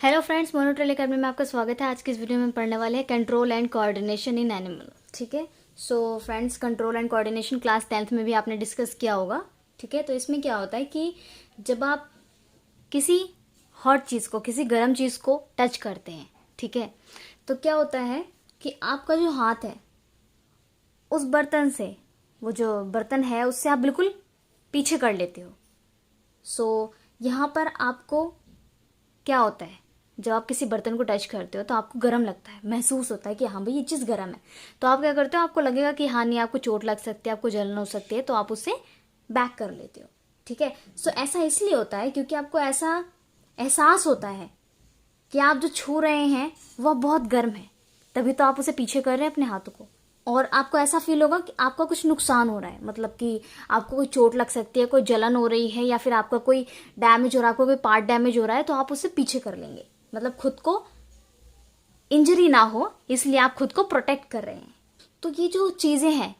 Hello friends, मोनोट्रेल academy में आपका स्वागत है। आज की इस वीडियो में पढ़ने वाले हैं control and coordination in animal. ठीक है, so friends, control and coordination class 10th में भी आपने डिस्कस किया होगा। ठीक है, तो इसमें क्या होता है कि जब आप किसी हॉट चीज़ को, किसी गर्म चीज़ को टच करते हैं, ठीक है, तो क्या होता है कि आपका जो हाथ है उस बर्तन से, वो जो बर्तन है उससे आप बिल्कुल पीछे कर लेते हो। सो यहाँ पर आपको क्या होता है, जब आप किसी बर्तन को टच करते हो तो आपको गर्म लगता है, महसूस होता है कि हाँ भाई ये चीज़ गर्म है। तो आप क्या करते हो, आपको लगेगा कि हाँ नहीं, आपको चोट लग सकती है, आपको जलन हो सकती है, तो आप उससे बैक कर लेते हो। ठीक है, सो ऐसा इसलिए होता है क्योंकि आपको ऐसा एहसास होता है कि आप जो छू रहे हैं वह बहुत गर्म है, तभी तो आप उसे पीछे कर रहे हैं अपने हाथों को। और आपको ऐसा फील होगा कि आपका कुछ नुकसान हो रहा है, मतलब कि आपको कोई चोट लग सकती है, कोई जलन हो रही है, या फिर आपका कोई डैमेज हो रहा है, आपको कोई पार्ट डैमेज हो रहा है, तो आप उससे पीछे कर लेंगे। मतलब खुद को इंजरी ना हो इसलिए आप खुद को प्रोटेक्ट कर रहे हैं। तो ये जो चीजें हैं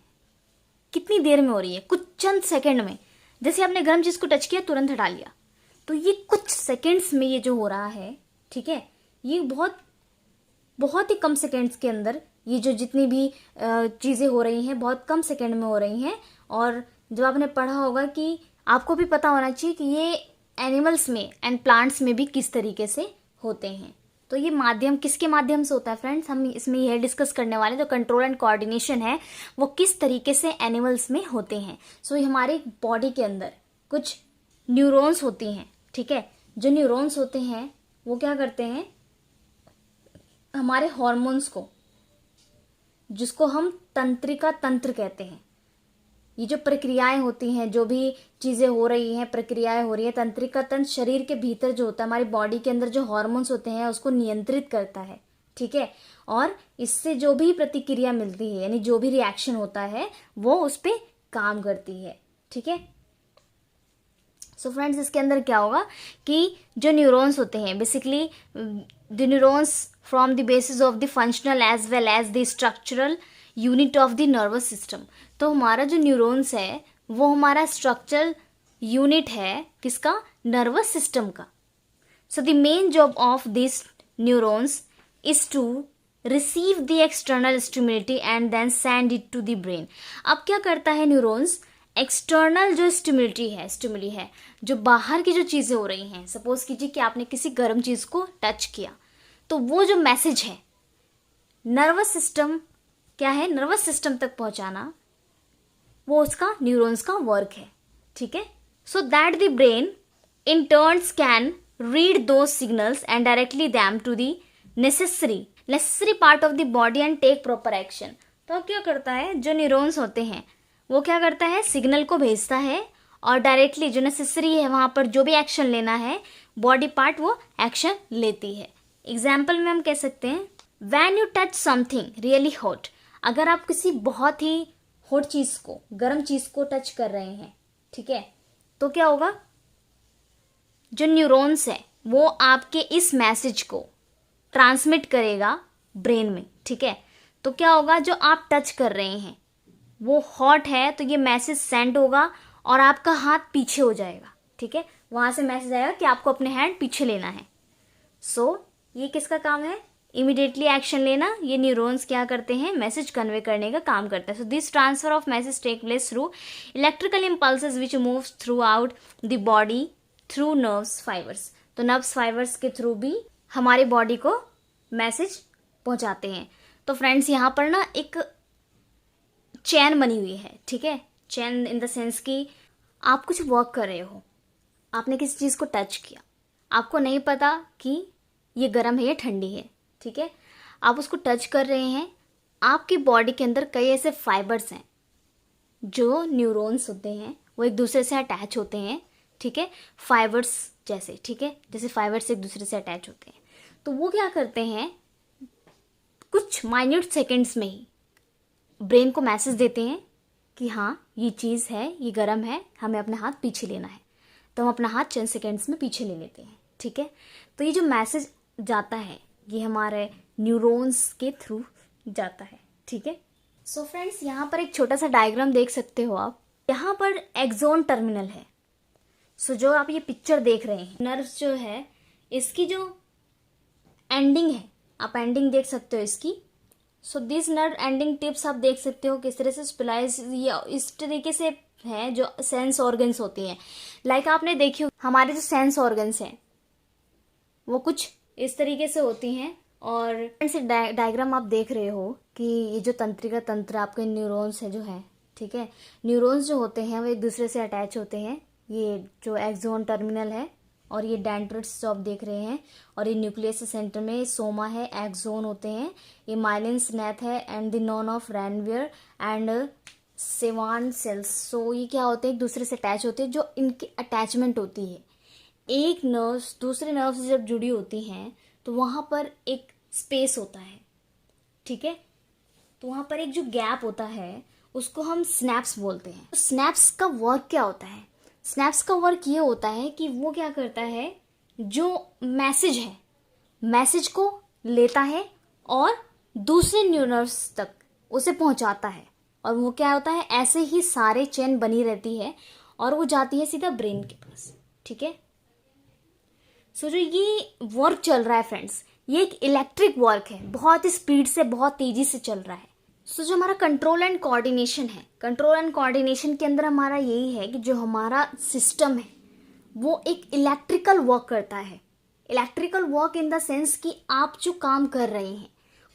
कितनी देर में हो रही है, कुछ चंद सेकंड में। जैसे आपने गर्म चीज को टच किया, तुरंत हटा लिया, तो ये कुछ सेकंड्स में ये जो हो रहा है, ठीक है, ये बहुत बहुत ही कम सेकंड्स के अंदर ये जो जितनी भी चीज़ें हो रही हैं बहुत कम सेकंड में हो रही हैं। और जब आपने पढ़ा होगा कि आपको भी पता होना चाहिए कि ये एनिमल्स में एंड प्लांट्स में भी किस तरीके से होते हैं। तो ये माध्यम किसके माध्यम से होता है फ्रेंड्स, हम इसमें यह डिस्कस करने वाले जो कंट्रोल एंड कोऑर्डिनेशन है वो किस तरीके से एनिमल्स में होते हैं। सो हमारे बॉडी के अंदर कुछ न्यूरॉन्स होती हैं। ठीक है, जो न्यूरॉन्स होते हैं वो क्या करते हैं, हमारे हॉर्मोन्स को, जिसको हम तंत्रिका तंत्र कहते हैं, ये जो प्रक्रियाएं होती हैं, जो भी चीजें हो रही हैं, प्रक्रियाएं हो रही हैं, तंत्रिका तंत्र शरीर के भीतर जो होता है, हमारी बॉडी के अंदर जो हॉर्मोन्स होते हैं उसको नियंत्रित करता है। ठीक है, और इससे जो भी प्रतिक्रिया मिलती है, यानी जो भी रिएक्शन होता है वो उस पर काम करती है। ठीक है, सो फ्रेंड्स, इसके अंदर क्या होगा कि जो न्यूरॉन्स होते हैं, basically the neurons from the basis of the functional as well as the structural unit of the nervous system. तो हमारा जो न्यूरॉन्स है वो हमारा स्ट्रक्चरल यूनिट है, किसका, नर्वस सिस्टम का। So the main job of this neurons is to receive the external stimuli and then send it to the brain. अब क्या करता है न्यूरॉन्स, एक्सटर्नल जो स्टिमुली है, जो बाहर की जो चीजें हो रही हैं, सपोज कीजिए कि आपने किसी गर्म चीज को टच किया, तो वो जो मैसेज है नर्वस सिस्टम, क्या है, नर्वस सिस्टम तक पहुंचाना, वो उसका न्यूरॉन्स का वर्क है। ठीक है, so that the brain in turns can read those signals and directly them to the necessary part of the body and take proper action. तो क्या करता है, जो न्यूरॉन्स होते हैं वो क्या करता है, सिग्नल को भेजता है और डायरेक्टली जो नेसेसरी है वहां पर जो भी एक्शन लेना है, बॉडी पार्ट वो एक्शन लेती है। एग्जाम्पल में हम कह सकते हैं, when you touch something really hot. अगर आप किसी बहुत ही हॉट चीज को, गर्म चीज को टच कर रहे हैं, ठीक है, तो क्या होगा, जो न्यूरॉन्स है वो आपके इस मैसेज को ट्रांसमिट करेगा ब्रेन में। ठीक है, तो क्या होगा, जो आप टच कर रहे हैं वो हॉट है, तो ये मैसेज सेंड होगा और आपका हाथ पीछे हो जाएगा। ठीक है, वहां से मैसेज आएगा कि आपको अपने हैंड पीछे लेना है। सो ये किसका काम है, इमीडिएटली एक्शन लेना। ये न्यूरॉन्स क्या करते हैं, मैसेज कन्वे करने का काम करते हैं। So this transfer of message take place through electrical impulses which moves through out the body through nerves fibres. तो नर्व्स फाइबर्स के थ्रू भी हमारी बॉडी को मैसेज पहुंचाते हैं। तो फ्रेंड्स, यहाँ पर ना एक चैन बनी हुई है। ठीक है, चैन इन द सेंस कि आप कुछ वर्क कर रहे हो, आपने किसी चीज को टच किया, आपको नहीं पता कि ये गर्म है या ठंडी है। ठीक है, आप उसको टच कर रहे हैं, आपकी बॉडी के अंदर कई ऐसे फाइबर्स हैं, जो न्यूरॉन्स होते हैं वो एक दूसरे से अटैच होते हैं। ठीक है, फाइबर्स जैसे, ठीक है, जैसे फाइबर्स एक दूसरे से अटैच होते हैं, तो वो क्या करते हैं, कुछ माइन्यूट सेकेंड्स में ही ब्रेन को मैसेज देते हैं कि हाँ ये चीज़ है, ये गर्म है, हमें अपना हाथ पीछे लेना है। तो हम अपना हाथ चंद सेकेंड्स में पीछे ले लेते हैं। ठीक है, तो ये जो मैसेज जाता है ये हमारे न्यूरॉन्स के थ्रू जाता है। ठीक है, सो फ्रेंड्स, यहाँ पर एक छोटा सा डायग्राम देख सकते हो आप। यहाँ पर एक्सोन टर्मिनल है। सो जो आप ये पिक्चर देख रहे हैं, नर्व्स जो है इसकी जो एंडिंग है, आप एंडिंग देख सकते हो इसकी। So this nerve ending tips आप देख सकते हो किस तरह से स्प्लाइस या इस तरीके से है जो सेंस ऑर्गन्स होती हैं। लाइक आपने देखी हमारे जो सेंस ऑर्गन्स हैं वो कुछ इस तरीके से होती हैं। और ऐसे डायग्राम आप देख रहे हो कि ये जो तंत्रिका तंत्र आपके न्यूरॉन्स है जो है, ठीक है, न्यूरॉन्स जो होते हैं वो एक दूसरे से अटैच होते हैं। ये जो एक्सोन टर्मिनल है और ये डेंड्रिट्स जो आप देख रहे हैं, और ये न्यूक्लियस के सेंटर में सोमा है, एक्सोन होते हैं, ये माइलिन स्नेथ है and the node of Ranvier and Schwann cells. So ये क्या होते हैं, एक दूसरे से अटैच होते हैं। जो इनकी अटैचमेंट होती है, एक नर्व्स दूसरे नर्व से जब जुड़ी होती हैं तो वहां पर एक स्पेस होता है, ठीक है, तो वहां पर एक जो गैप होता है उसको हम स्नैप्स बोलते हैं। तो स्नैप्स का वर्क क्या होता है? स्नैप्स का वर्क ये होता है कि वो क्या करता है, जो मैसेज है मैसेज को लेता है और दूसरे न्यूरॉन्स तक उसे पहुंचाता है, और वो क्या होता है, ऐसे ही सारे चेन बनी रहती है और वो जाती है सीधा ब्रेन के पास, ठीक है। सो जो ये वर्क चल रहा है फ्रेंड्स, ये एक इलेक्ट्रिक वर्क है, बहुत स्पीड से बहुत तेजी से चल रहा है। सो जो हमारा कंट्रोल एंड कोऑर्डिनेशन है, कंट्रोल एंड कोऑर्डिनेशन के अंदर हमारा यही है कि जो हमारा सिस्टम है वो एक इलेक्ट्रिकल वर्क करता है। Electrical work in the sense कि आप जो काम कर रहे हैं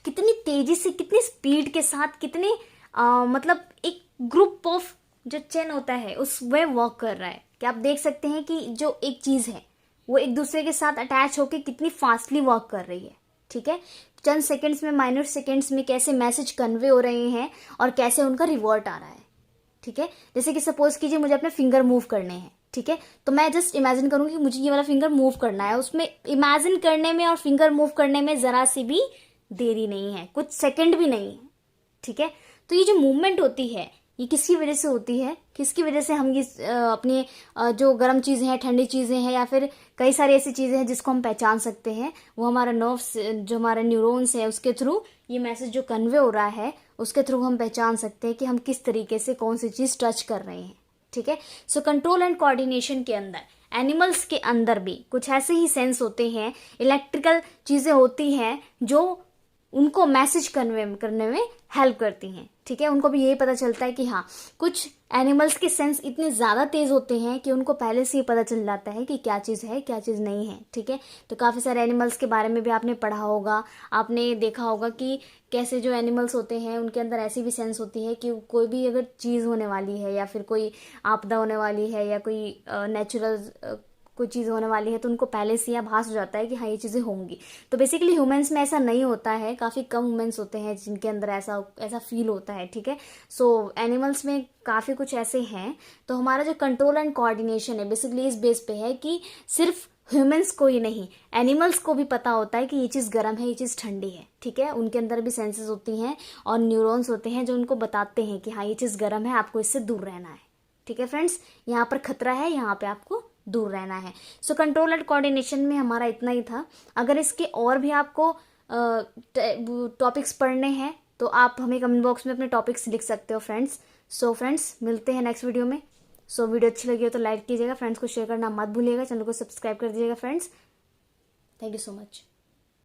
कितनी तेजी से, कितनी स्पीड के साथ, कितने मतलब एक ग्रुप ऑफ जो चेन होता है उस वे वर्क कर रहा है। कि आप देख सकते हैं कि जो एक चीज है वो एक दूसरे के साथ अटैच होकर कितनी फास्टली वर्क कर रही है, ठीक है। चंद सेकंड्स में, माइनर सेकंड्स में कैसे मैसेज कन्वे हो रहे हैं और कैसे उनका रिवर्ट आ रहा है, ठीक है। जैसे कि सपोज कीजिए मुझे अपने फिंगर मूव करने हैं, ठीक है, तो मैं जस्ट इमेजिन करूंगी कि मुझे ये वाला फिंगर मूव करना है। उसमें इमेजिन करने में और फिंगर मूव करने में जरा सी भी देरी नहीं है, कुछ सेकंड भी नहीं है, ठीक है। तो ये जो मूवमेंट होती है ये किसकी वजह से होती है, किसकी वजह से हम ये अपने जो गर्म चीज़ें हैं, ठंडी चीज़ें हैं, या फिर कई सारी ऐसी चीज़ें हैं जिसको हम पहचान सकते हैं, वो हमारा नर्व्स, जो हमारा न्यूरॉन्स है उसके थ्रू ये मैसेज जो कन्वे हो रहा है उसके थ्रू हम पहचान सकते हैं कि हम किस तरीके से कौन सी चीज़ टच कर रहे हैं, ठीक है। सो कंट्रोल एंड कोऑर्डिनेशन के अंदर एनिमल्स के अंदर भी कुछ ऐसे ही सेंस होते हैं, इलेक्ट्रिकल चीज़ें होती हैं जो उनको मैसेज कन्वे करने में हेल्प करती हैं, ठीक है। उनको भी यही पता चलता है कि हाँ, कुछ एनिमल्स के सेंस इतने ज़्यादा तेज़ होते हैं कि उनको पहले से ही पता चल जाता है कि क्या चीज़ है क्या चीज़ नहीं है, ठीक है। तो काफ़ी सारे एनिमल्स के बारे में भी आपने पढ़ा होगा, आपने देखा होगा कि कैसे जो एनिमल्स होते हैं उनके अंदर ऐसी भी सेंस होती है कि कोई भी अगर चीज़ होने वाली है या फिर कोई आपदा होने वाली है या कोई नेचुरल कोई चीज़ होने वाली है तो उनको पहले से ही आभास हो जाता है कि हाँ ये चीज़ें होंगी। तो बेसिकली ह्यूमंस में ऐसा नहीं होता है, काफ़ी कम ह्यूमंस होते हैं जिनके अंदर ऐसा फील होता है, ठीक है। सो एनिमल्स में काफ़ी कुछ ऐसे हैं। तो हमारा जो कंट्रोल एंड कोऑर्डिनेशन है बेसिकली इस बेस पे है कि सिर्फ ह्यूमंस को ही नहीं, एनिमल्स को भी पता होता है कि ये चीज़ गर्म है, ये चीज़ ठंडी है, ठीक है। उनके अंदर भी सेंसेस होती हैं और न्यूरॉन्स होते हैं जो उनको बताते हैं कि हाँ ये चीज़ गर्म है, आपको इससे दूर रहना है, ठीक है फ्रेंड्स। यहाँ पर खतरा है, यहाँ पे आपको दूर रहना है। सो कंट्रोल एंड कोऑर्डिनेशन में हमारा इतना ही था। अगर इसके और भी आपको टॉपिक्स पढ़ने हैं तो आप हमें कमेंट बॉक्स में अपने टॉपिक्स लिख सकते हो फ्रेंड्स। सो फ्रेंड्स मिलते हैं नेक्स्ट वीडियो में। सो वीडियो अच्छी लगी हो तो लाइक कीजिएगा, फ्रेंड्स को शेयर करना मत भूलिएगा, चैनल को सब्सक्राइब कर दीजिएगा friends. Thank you so much.